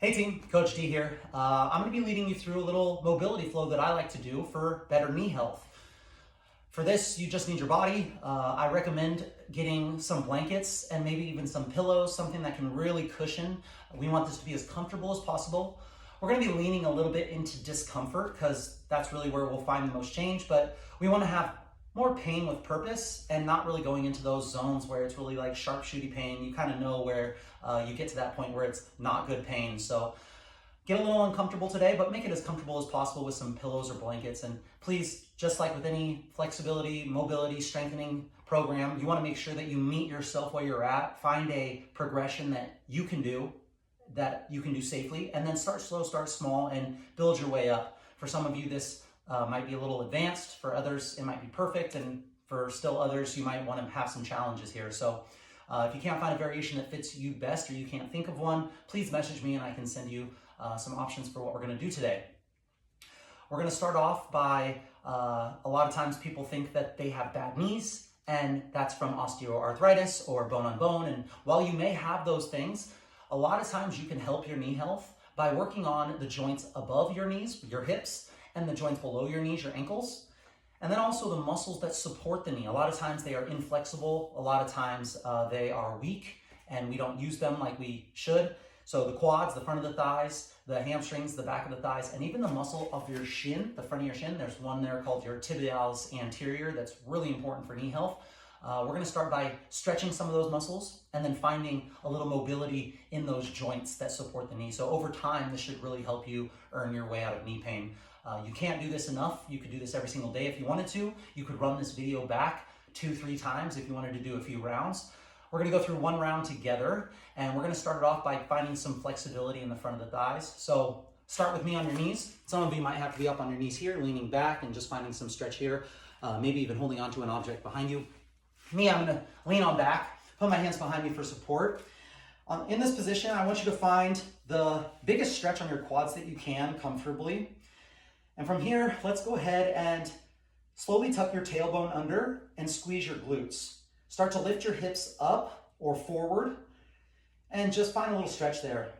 Hey team, Coach D here. I'm going to be leading you through a little mobility flow that I like to do for better knee health. For this, you just need your body. I recommend getting some blankets and maybe even some pillows, something that can really cushion. We want this to be as comfortable as possible. We're going to be leaning a little bit into discomfort because that's really where we'll find the most change, but we want to have more pain with purpose and not really going into those zones where it's really like sharp shooty pain. You kind of know where you get to that point where it's not good pain. So get a little uncomfortable today, but make it as comfortable as possible with some pillows or blankets. And please, just like with any flexibility, mobility, strengthening program, you want to make sure that you meet yourself where you're at. Find a progression that you can do safely, and then start slow, start small, and build your way up. For some of you, this might be a little advanced. For others, it might be perfect. And for still others, you might want to have some challenges here. So if you can't find a variation that fits you best or you can't think of one, please message me and I can send you some options for what we're going to do today. We're going to start off by, a lot of times people think that they have bad knees, and that's from osteoarthritis or bone on bone. And while you may have those things, a lot of times you can help your knee health by working on the joints above your knees, your hips, and the joints below your knees, your ankles. And then also the muscles that support the knee. A lot of times they are inflexible. A lot of times they are weak and we don't use them like we should. So the quads, the front of the thighs, the hamstrings, the back of the thighs, and even the muscle of your shin, the front of your shin. There's one there called your tibialis anterior that's really important for knee health. We're going to start by stretching some of those muscles and then finding a little mobility in those joints that support the knee. So over time, this should really help you earn your way out of knee pain. You can't do this enough. You could do this every single day if you wanted to. You could run this video back 2-3 times if you wanted to do a few rounds. We're going to go through one round together, and we're going to start it off by finding some flexibility in the front of the thighs. So start with me on your knees. Some of you might have to be up on your knees here, leaning back and just finding some stretch here, maybe even holding onto an object behind you. Me, I'm going to lean on back, put my hands behind me for support. In this position, I want you to find the biggest stretch on your quads that you can comfortably. And from here, let's go ahead and slowly tuck your tailbone under and squeeze your glutes. Start to lift your hips up or forward and just find a little stretch there.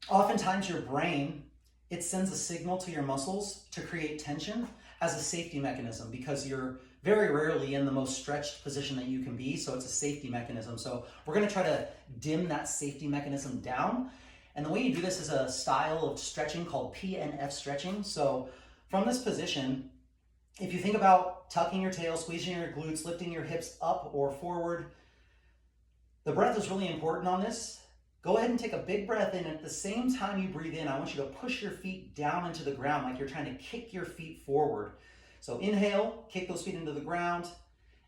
Oftentimes your brain, it sends a signal to your muscles to create tension as a safety mechanism because you're very rarely in the most stretched position that you can be, so it's a safety mechanism. So we're going to try to dim that safety mechanism down. And the way you do this is a style of stretching called PNF stretching. So from this position, if you think about tucking your tail, squeezing your glutes, lifting your hips up or forward, the breath is really important on this. Go ahead and take a big breath in. At the same time you breathe in, I want you to push your feet down into the ground like you're trying to kick your feet forward. So inhale, kick those feet into the ground.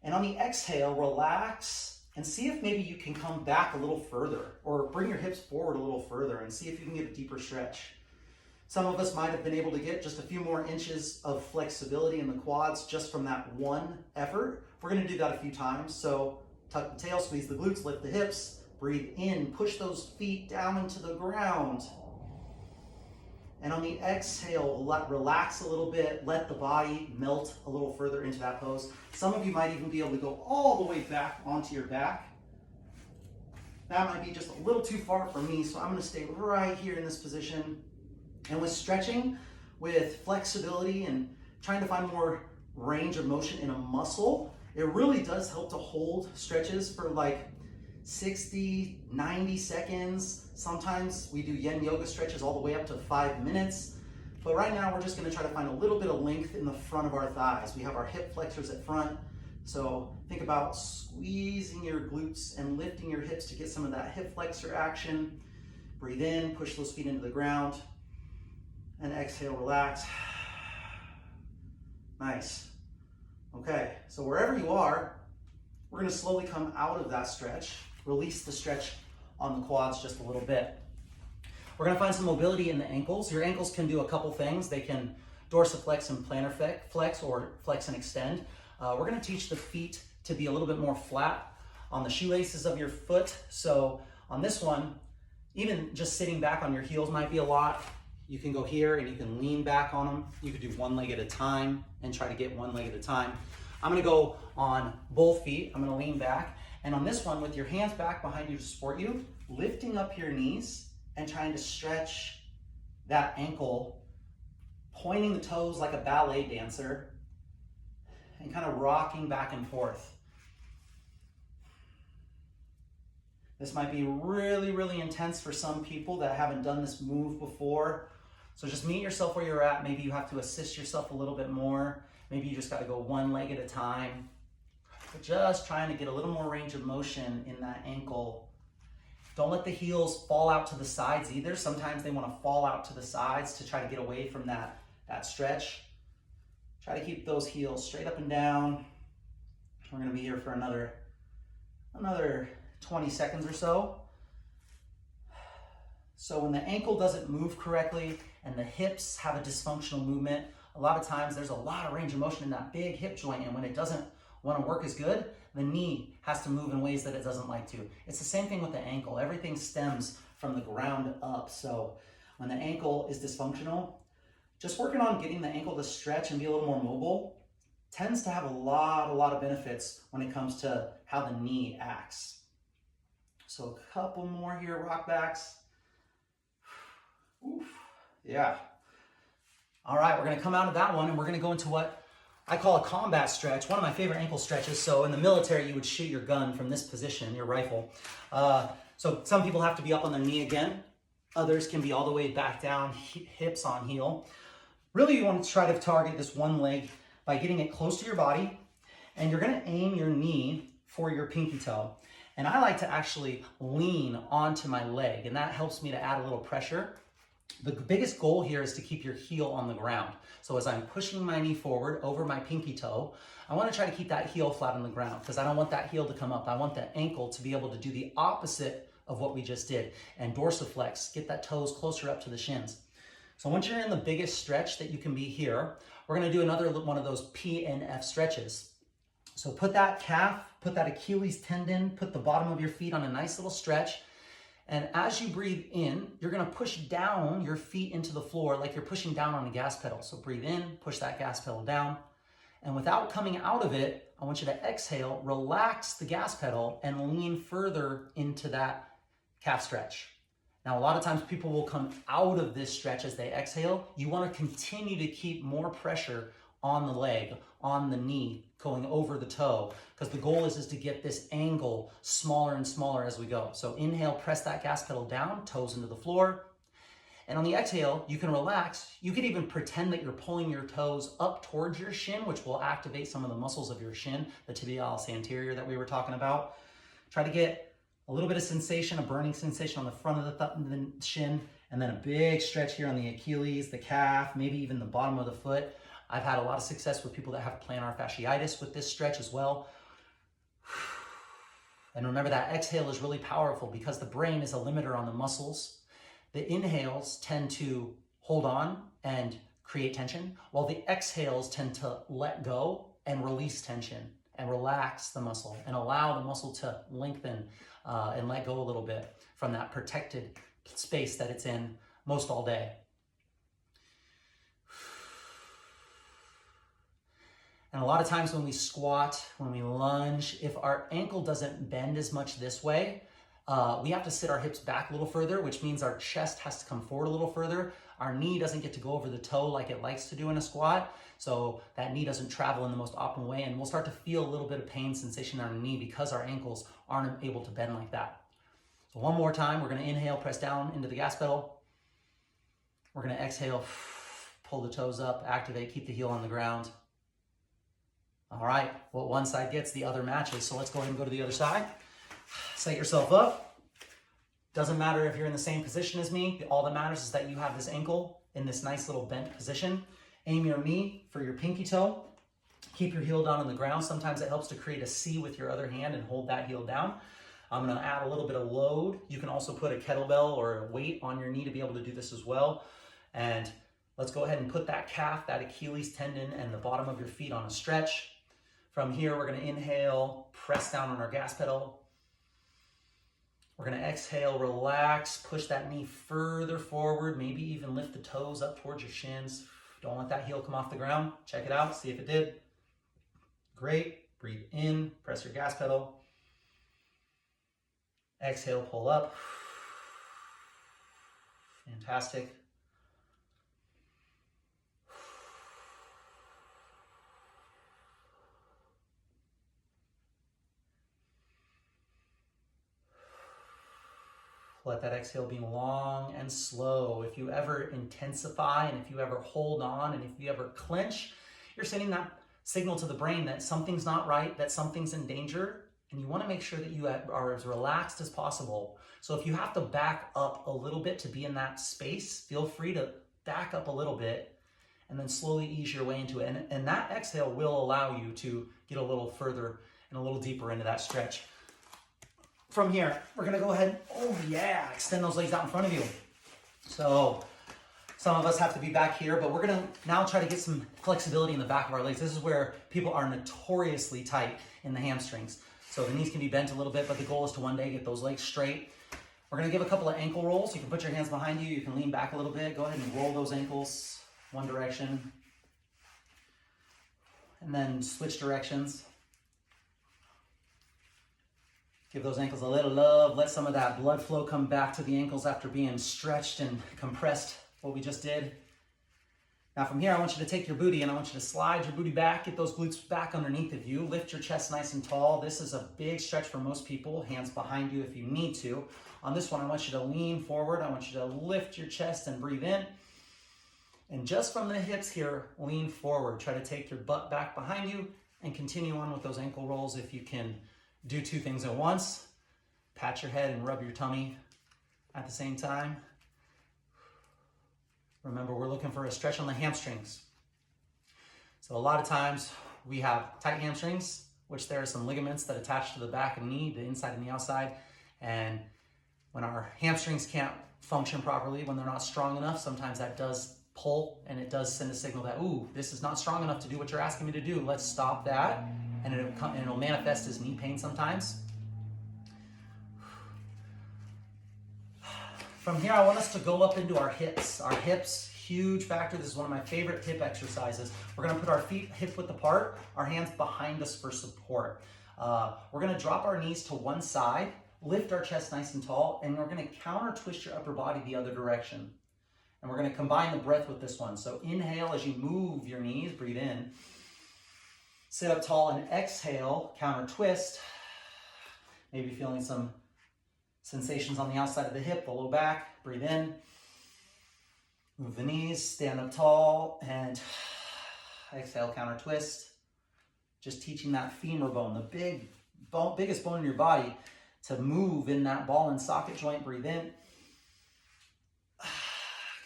And on the exhale, relax and see if maybe you can come back a little further or bring your hips forward a little further and see if you can get a deeper stretch. Some of us might have been able to get just a few more inches of flexibility in the quads just from that one effort. We're going to do that a few times. So tuck the tail, squeeze the glutes, lift the hips, breathe in, push those feet down into the ground. And on the exhale, relax a little bit, let the body melt a little further into that pose. Some of you might even be able to go all the way back onto your back. That might be just a little too far for me, so I'm going to stay right here in this position. And with stretching, with flexibility and trying to find more range of motion in a muscle, it really does help to hold stretches for like 60, 90 seconds. Sometimes we do yin yoga stretches all the way up to 5 minutes. But right now we're just going to try to find a little bit of length in the front of our thighs. We have our hip flexors at front. So think about squeezing your glutes and lifting your hips to get some of that hip flexor action. Breathe in, push those feet into the ground. And exhale, relax. Nice. Okay, so wherever you are, we're going to slowly come out of that stretch. Release the stretch on the quads just a little bit. We're going to find some mobility in the ankles. Your ankles can do a couple things. They can dorsiflex and plantar flex or flex and extend. We're going to teach the feet to be a little bit more flat on the shoelaces of your foot. So on this one, even just sitting back on your heels might be a lot. You can go here and you can lean back on them. You could do one leg at a time and try to get one leg at a time. I'm going to go on both feet. I'm going to lean back. And on this one, with your hands back behind you to support you, lifting up your knees and trying to stretch that ankle, pointing the toes like a ballet dancer, and kind of rocking back and forth. This might be really, really intense for some people that haven't done this move before. So just meet yourself where you're at. Maybe you have to assist yourself a little bit more. Maybe you just got to go one leg at a time. But just trying to get a little more range of motion in that ankle. Don't let the heels fall out to the sides either. Sometimes they want to fall out to the sides to try to get away from that stretch. Try to keep those heels straight up and down. We're going to be here for another 20 seconds or so. So when the ankle doesn't move correctly and the hips have a dysfunctional movement, a lot of times there's a lot of range of motion in that big hip joint, and when it doesn't want to work as good, the knee has to move in ways that it doesn't like to. It's the same thing with the ankle. Everything stems from the ground up. So when the ankle is dysfunctional, just working on getting the ankle to stretch and be a little more mobile tends to have a lot of benefits when it comes to how the knee acts. So a couple more here, rock backs. Oof. Yeah. All right, we're gonna come out of that one and we're gonna go into what I call a combat stretch, one of my favorite ankle stretches. So in the military, you would shoot your gun from this position, your rifle. So some people have to be up on their knee again. Others can be all the way back down, hips on heel. Really, you want to try to target this one leg by getting it close to your body, and you're gonna aim your knee for your pinky toe. And I like to actually lean onto my leg, and that helps me to add a little pressure. The biggest goal here is to keep your heel on the ground. So as I'm pushing my knee forward over my pinky toe, I want to try to keep that heel flat on the ground because I don't want that heel to come up. I want the ankle to be able to do the opposite of what we just did and dorsiflex, get that toes closer up to the shins. So once you're in the biggest stretch that you can be here, we're going to do another one of those PNF stretches. So put that calf, put that Achilles tendon, put the bottom of your feet on a nice little stretch. And as you breathe in, you're gonna push down your feet into the floor like you're pushing down on a gas pedal. So breathe in, push that gas pedal down. And without coming out of it, I want you to exhale, relax the gas pedal, and lean further into that calf stretch. Now, a lot of times people will come out of this stretch as they exhale. You wanna continue to keep more pressure on the leg, on the knee, going over the toe, because the goal is to get this angle smaller and smaller as we go. So inhale, press that gas pedal down, toes into the floor. And on the exhale, you can relax. You could even pretend that you're pulling your toes up towards your shin, which will activate some of the muscles of your shin, the tibialis anterior that we were talking about. Try to get a little bit of sensation, a burning sensation on the front of the shin, and then a big stretch here on the Achilles, the calf, maybe even the bottom of the foot. I've had a lot of success with people that have plantar fasciitis with this stretch as well. And remember that exhale is really powerful because the brain is a limiter on the muscles. The inhales tend to hold on and create tension, while the exhales tend to let go and release tension and relax the muscle and allow the muscle to lengthen and let go a little bit from that protected space that it's in most all day. And a lot of times when we squat, when we lunge, if our ankle doesn't bend as much this way, we have to sit our hips back a little further, which means our chest has to come forward a little further. Our knee doesn't get to go over the toe like it likes to do in a squat. So that knee doesn't travel in the most optimal way, and we'll start to feel a little bit of pain sensation in our knee because our ankles aren't able to bend like that. So one more time, we're gonna inhale, press down into the gas pedal. We're gonna exhale, pull the toes up, activate, keep the heel on the ground. All right, what one side gets, the other matches. So let's go ahead and go to the other side. Set yourself up. Doesn't matter if you're in the same position as me. All that matters is that you have this ankle in this nice little bent position. Aim your knee for your pinky toe. Keep your heel down on the ground. Sometimes it helps to create a C with your other hand and hold that heel down. I'm gonna add a little bit of load. You can also put a kettlebell or a weight on your knee to be able to do this as well. And let's go ahead and put that calf, that Achilles tendon, and the bottom of your feet on a stretch. From here, we're gonna inhale, press down on our gas pedal. We're gonna exhale, relax, push that knee further forward, maybe even lift the toes up towards your shins. Don't let that heel come off the ground. Check it out, see if it did. Great, breathe in, press your gas pedal. Exhale, pull up. Fantastic. Let that exhale be long and slow. If you ever intensify and if you ever hold on and if you ever clench, you're sending that signal to the brain that something's not right, that something's in danger, and you want to make sure that you are as relaxed as possible. So if you have to back up a little bit to be in that space, feel free to back up a little bit and then slowly ease your way into it. And that exhale will allow you to get a little further and a little deeper into that stretch. From here, we're gonna go ahead, oh yeah, extend those legs out in front of you. So some of us have to be back here, but we're gonna now try to get some flexibility in the back of our legs. This is where people are notoriously tight in the hamstrings. So the knees can be bent a little bit, but the goal is to one day get those legs straight. We're gonna give a couple of ankle rolls. You can put your hands behind you, you can lean back a little bit. Go ahead and roll those ankles one direction. And then switch directions. Give those ankles a little love. Let some of that blood flow come back to the ankles after being stretched and compressed, what we just did. Now from here, I want you to take your booty and I want you to slide your booty back, get those glutes back underneath of you, lift your chest nice and tall. This is a big stretch for most people. Hands behind you if you need to. On this one, I want you to lean forward. I want you to lift your chest and breathe in. And just from the hips here, lean forward. Try to take your butt back behind you and continue on with those ankle rolls if you can. Do two things at once. Pat your head and rub your tummy at the same time. Remember, we're looking for a stretch on the hamstrings. So a lot of times we have tight hamstrings, which there are some ligaments that attach to the back of the knee, the inside and the outside. And when our hamstrings can't function properly, when they're not strong enough, sometimes that does pull and it does send a signal that, ooh, this is not strong enough to do what you're asking me to do. Let's stop that. And it'll manifest as knee pain sometimes. From here, I want us to go up into our hips. Our hips, huge factor. This is one of my favorite hip exercises. We're gonna put our feet hip width apart, our hands behind us for support. We're gonna drop our knees to one side, lift our chest nice and tall, and we're gonna counter twist your upper body the other direction. And we're gonna combine the breath with this one. So inhale as you move your knees, breathe in. Sit up tall and exhale, counter twist. Maybe feeling some sensations on the outside of the hip, the low back, breathe in. Move the knees, stand up tall, and exhale, counter twist. Just teaching that femur bone, the biggest bone in your body, to move in that ball and socket joint, breathe in.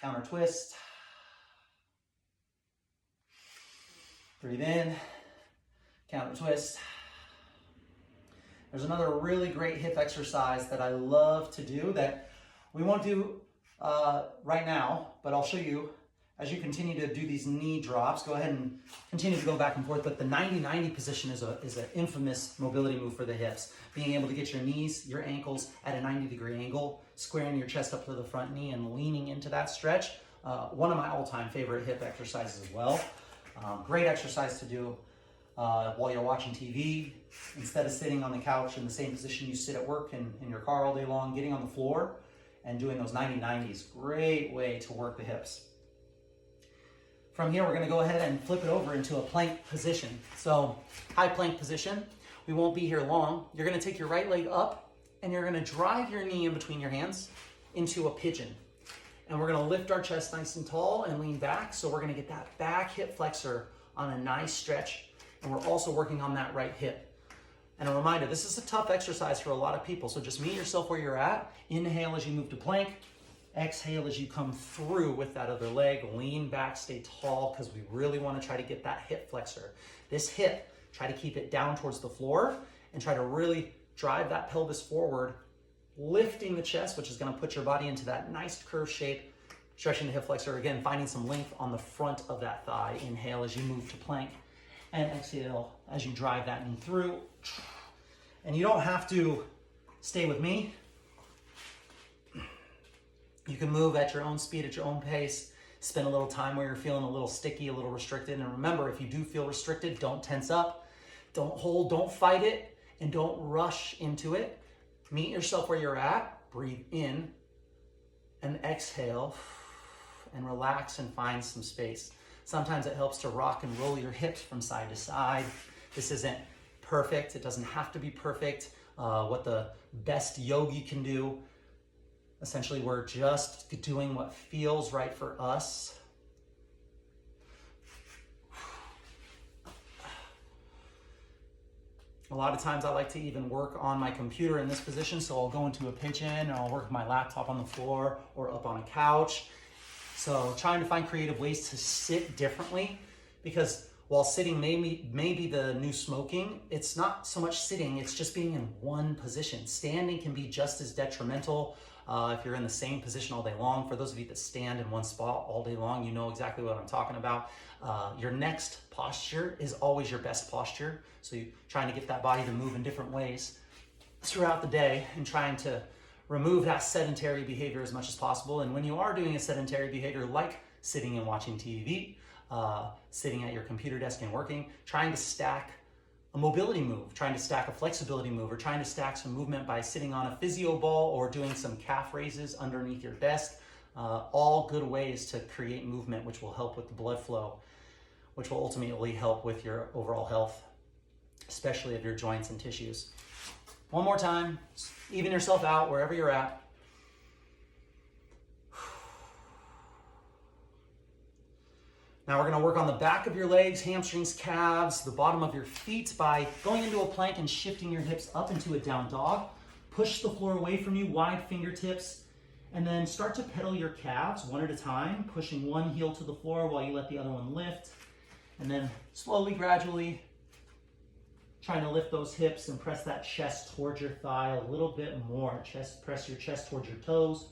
Counter twist. Breathe in. Counter twist. There's another really great hip exercise that I love to do that we won't do right now, but I'll show you as you continue to do these knee drops. Go ahead and continue to go back and forth, but the 90-90 position is an infamous mobility move for the hips. Being able to get your knees, your ankles at a 90-degree angle, squaring your chest up to the front knee and leaning into that stretch. One of my all-time favorite hip exercises as well. Great exercise to do while you're watching TV, instead of sitting on the couch in the same position you sit at work and in your car all day long, getting on the floor and doing those 90-90s. Great way to work the hips. From here, we're gonna go ahead and flip it over into a plank position. So high plank position, we won't be here long. You're gonna take your right leg up and you're gonna drive your knee in between your hands into a pigeon. And we're gonna lift our chest nice and tall and lean back. So we're gonna get that back hip flexor on a nice stretch. And we're also working on that right hip. And a reminder, this is a tough exercise for a lot of people. So just meet yourself where you're at. Inhale as you move to plank. Exhale as you come through with that other leg. Lean back, stay tall, because we really want to try to get that hip flexor. This hip, try to keep it down towards the floor and try to really drive that pelvis forward, lifting the chest, which is going to put your body into that nice curved shape, stretching the hip flexor. Again, finding some length on the front of that thigh. Inhale as you move to plank. And exhale as you drive that knee through. And you don't have to stay with me. You can move at your own speed, at your own pace. Spend a little time where you're feeling a little sticky, a little restricted. And remember, if you do feel restricted, don't tense up. Don't hold, don't fight it, and don't rush into it. Meet yourself where you're at. Breathe in. and exhale and relax and find some space. Sometimes it helps to rock and roll your hips from side to side. This isn't perfect. It doesn't have to be perfect. What the best yogi can do. Essentially, we're just doing what feels right for us. A lot of times I like to even work on my computer in this position, so I'll go into a pigeon and I'll work with my laptop on the floor or up on a couch. So trying to find creative ways to sit differently, because while sitting may be the new smoking, it's not so much sitting, it's just being in one position. Standing can be just as detrimental if you're in the same position all day long. For those of you that stand in one spot all day long, you know exactly what I'm talking about. Your next posture is always your best posture. So you're trying to get that body to move in different ways throughout the day and trying to remove that sedentary behavior as much as possible. And when you are doing a sedentary behavior like sitting and watching TV, sitting at your computer desk and working, trying to stack a mobility move, trying to stack a flexibility move, or trying to stack some movement by sitting on a physio ball or doing some calf raises underneath your desk. All good ways to create movement, which will help with the blood flow, which will ultimately help with your overall health, especially of your joints and tissues. One more time, even yourself out wherever you're at. Now we're going to work on the back of your legs, hamstrings, calves, the bottom of your feet by going into a plank and shifting your hips up into a down dog. Push the floor away from you, wide fingertips, and then start to pedal your calves one at a time, pushing one heel to the floor while you let the other one lift. And then slowly, gradually, trying to lift those hips and press that chest towards your thigh a little bit more. Press your chest towards your toes.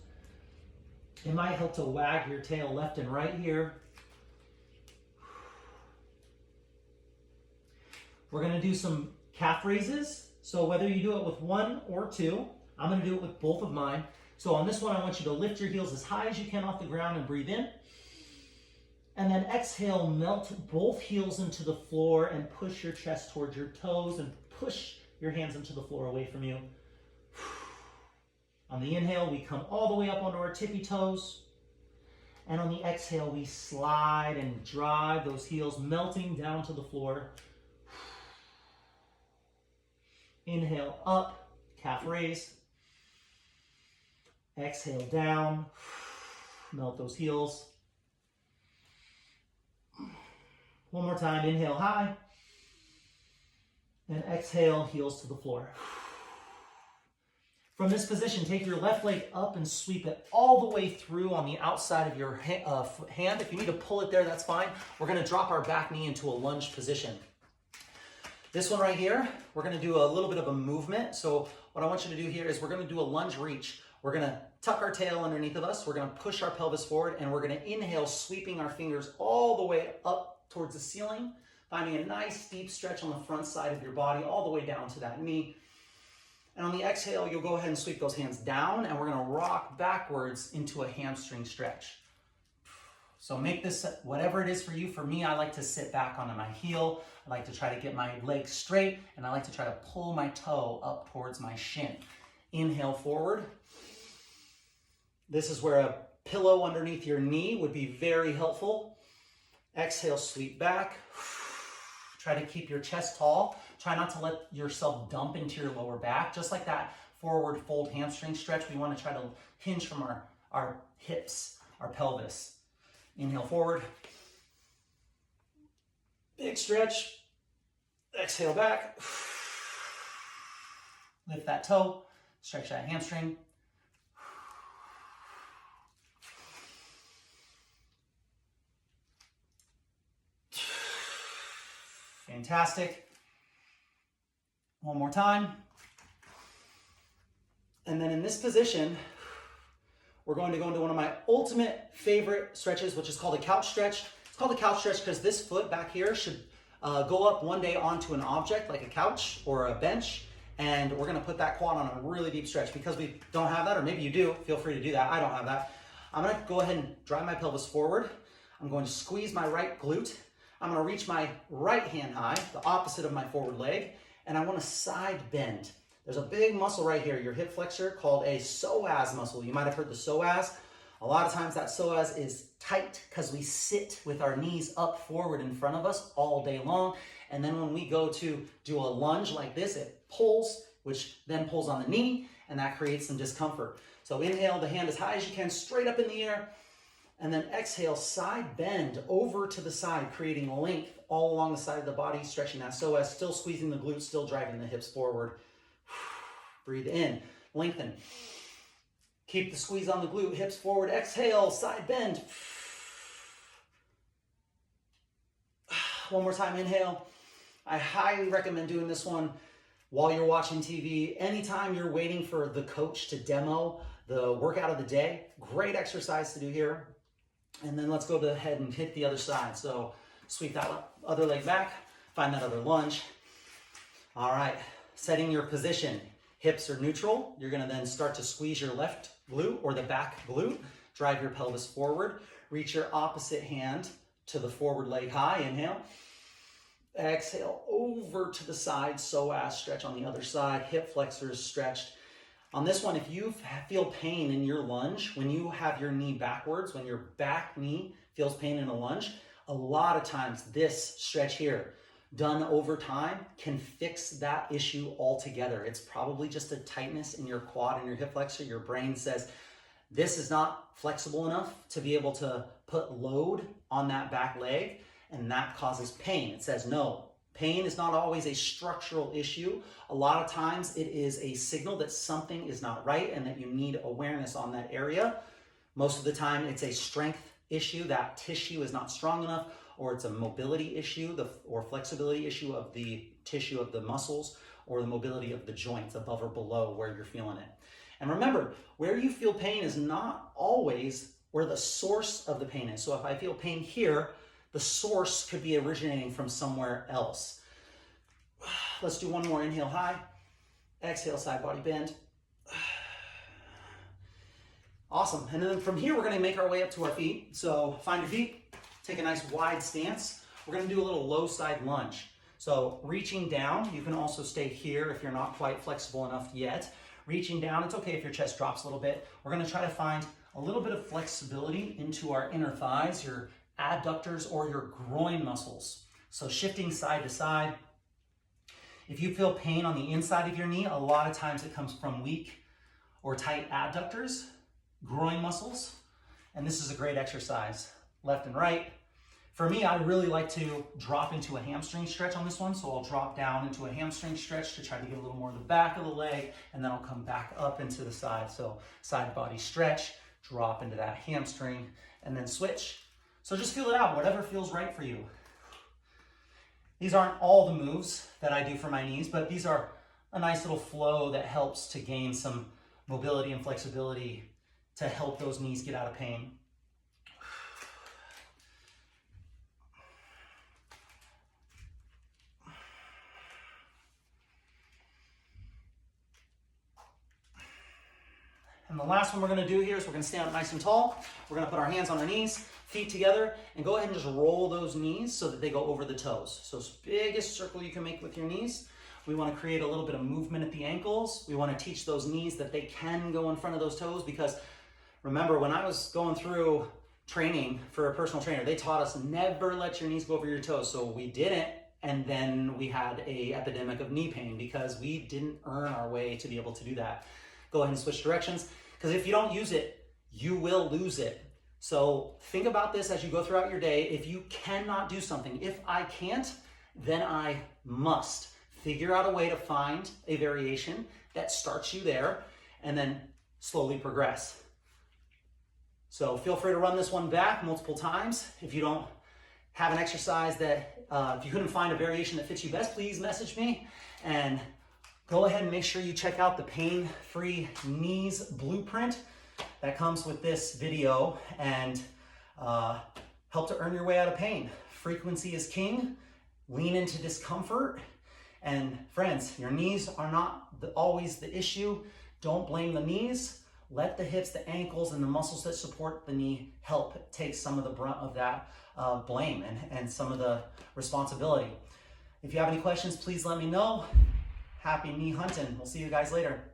It might help to wag your tail left and right here. We're going to do some calf raises. So whether you do it with one or two, I'm going to do it with both of mine. So on this one, I want you to lift your heels as high as you can off the ground and breathe in. And then exhale, melt both heels into the floor and push your chest towards your toes and push your hands into the floor away from you. On the inhale, we come all the way up onto our tippy toes. And on the exhale, we slide and drive those heels melting down to the floor. Inhale up, calf raise. Exhale down, melt those heels. One more time, inhale high. And exhale, heels to the floor. From this position, take your left leg up and sweep it all the way through on the outside of your hand. If you need to pull it there, that's fine. We're going to drop our back knee into a lunge position. This one right here, we're going to do a little bit of a movement. So what I want you to do here is we're going to do a lunge reach. We're going to tuck our tail underneath of us. We're going to push our pelvis forward, and we're going to inhale, sweeping our fingers all the way up towards the ceiling, finding a nice deep stretch on the front side of your body all the way down to that knee. And on the exhale, you'll go ahead and sweep those hands down, and we're going to rock backwards into a hamstring stretch. So make this whatever it is for you. For me, I like to sit back onto my heel. I like to try to get my leg straight, and I like to try to pull my toe up towards my shin. Inhale forward. This is where a pillow underneath your knee would be very helpful. Exhale, sweep back. Try to keep your chest tall. Try not to let yourself dump into your lower back. Just like that forward fold hamstring stretch, we want to try to hinge from our hips, our pelvis. Inhale forward. Big stretch. Exhale back. Lift that toe. Stretch that hamstring. Fantastic. One more time. And then in this position, we're going to go into one of my ultimate favorite stretches, which is called a couch stretch. It's called a couch stretch because this foot back here should go up one day onto an object like a couch or a bench. And we're going to put that quad on a really deep stretch. Because we don't have that, or maybe you do, feel free to do that. I don't have that. I'm going to go ahead and drive my pelvis forward. I'm going to squeeze my right glute. I'm going to reach my right hand high, the opposite of my forward leg, and I want to side bend. There's a big muscle right here, your hip flexor, called a psoas muscle. You might have heard the psoas. A lot of times that psoas is tight because we sit with our knees up forward in front of us all day long. And then when we go to do a lunge like this, it pulls, which then pulls on the knee, and that creates some discomfort. So inhale, the hand as high as you can, straight up in the air. And then exhale, side bend over to the side, creating length all along the side of the body, stretching that psoas, still squeezing the glutes, still driving the hips forward. Breathe in, lengthen. Keep the squeeze on the glute, hips forward, exhale, side bend. One more time, inhale. I highly recommend doing this one while you're watching TV. Anytime you're waiting for the coach to demo the workout of the day, great exercise to do here. And then let's go ahead and hit the other side. So sweep that other leg back, find that other lunge. All right, setting your position. Hips are neutral. You're gonna then start to squeeze your left glute or the back glute, drive your pelvis forward, reach your opposite hand to the forward leg high, inhale. Exhale, over to the side, psoas stretch on the other side, hip flexors stretched. On this one, if you feel pain in your lunge, when you have your knee backwards, when your back knee feels pain in a lunge, a lot of times this stretch here, done over time, can fix that issue altogether. It's probably just a tightness in your quad and your hip flexor. Your brain says, this is not flexible enough to be able to put load on that back leg, and that causes pain. It says, no, pain is not always a structural issue. A lot of times it is a signal that something is not right and that you need awareness on that area. Most of the time it's a strength issue, that tissue is not strong enough, or it's a mobility issue or flexibility issue of the tissue of the muscles, or the mobility of the joints above or below where you're feeling it. And remember, where you feel pain is not always where the source of the pain is. So if I feel pain here, the source could be originating from somewhere else. Let's do one more. Inhale high, exhale side body bend. Awesome. And then from here, we're going to make our way up to our feet. So find your feet, take a nice wide stance. We're going to do a little low side lunge. So reaching down, you can also stay here if you're not quite flexible enough yet. Reaching down, it's okay if your chest drops a little bit. We're going to try to find a little bit of flexibility into our inner thighs, your adductors or your groin muscles. So shifting side to side. If you feel pain on the inside of your knee, a lot of times it comes from weak or tight adductors, groin muscles, and this is a great exercise. Left and right. For me, I really like to drop into a hamstring stretch on this one, so I'll drop down into a hamstring stretch to try to get a little more of the back of the leg, and then I'll come back up into the side. So side body stretch, drop into that hamstring, and then switch. So just feel it out, whatever feels right for you. These aren't all the moves that I do for my knees, but these are a nice little flow that helps to gain some mobility and flexibility to help those knees get out of pain. And the last one we're going to do here is we're going to stand up nice and tall. We're going to put our hands on our knees, feet together, and go ahead and just roll those knees so that they go over the toes. So it's the biggest circle you can make with your knees. We want to create a little bit of movement at the ankles. We want to teach those knees that they can go in front of those toes, because remember, when I was going through training for a personal trainer, they taught us never let your knees go over your toes. So we didn't, and then we had an epidemic of knee pain because we didn't earn our way to be able to do that. Go ahead and switch directions, because if you don't use it, you will lose it. So think about this as you go throughout your day. If you cannot do something, if I can't, then I must. Figure out a way to find a variation that starts you there and then slowly progress. So feel free to run this one back multiple times. If you don't have an exercise that, if you couldn't find a variation that fits you best, please message me, and go ahead and make sure you check out the Pain-Free Knees Blueprint that comes with this video, and help to earn your way out of pain. Frequency is king. Lean into discomfort. And friends, your knees are not always the issue. Don't blame the knees. Let the hips, the ankles, and the muscles that support the knee help take some of the brunt of that blame and some of the responsibility. If you have any questions, please let me know. Happy knee hunting. We'll see you guys later.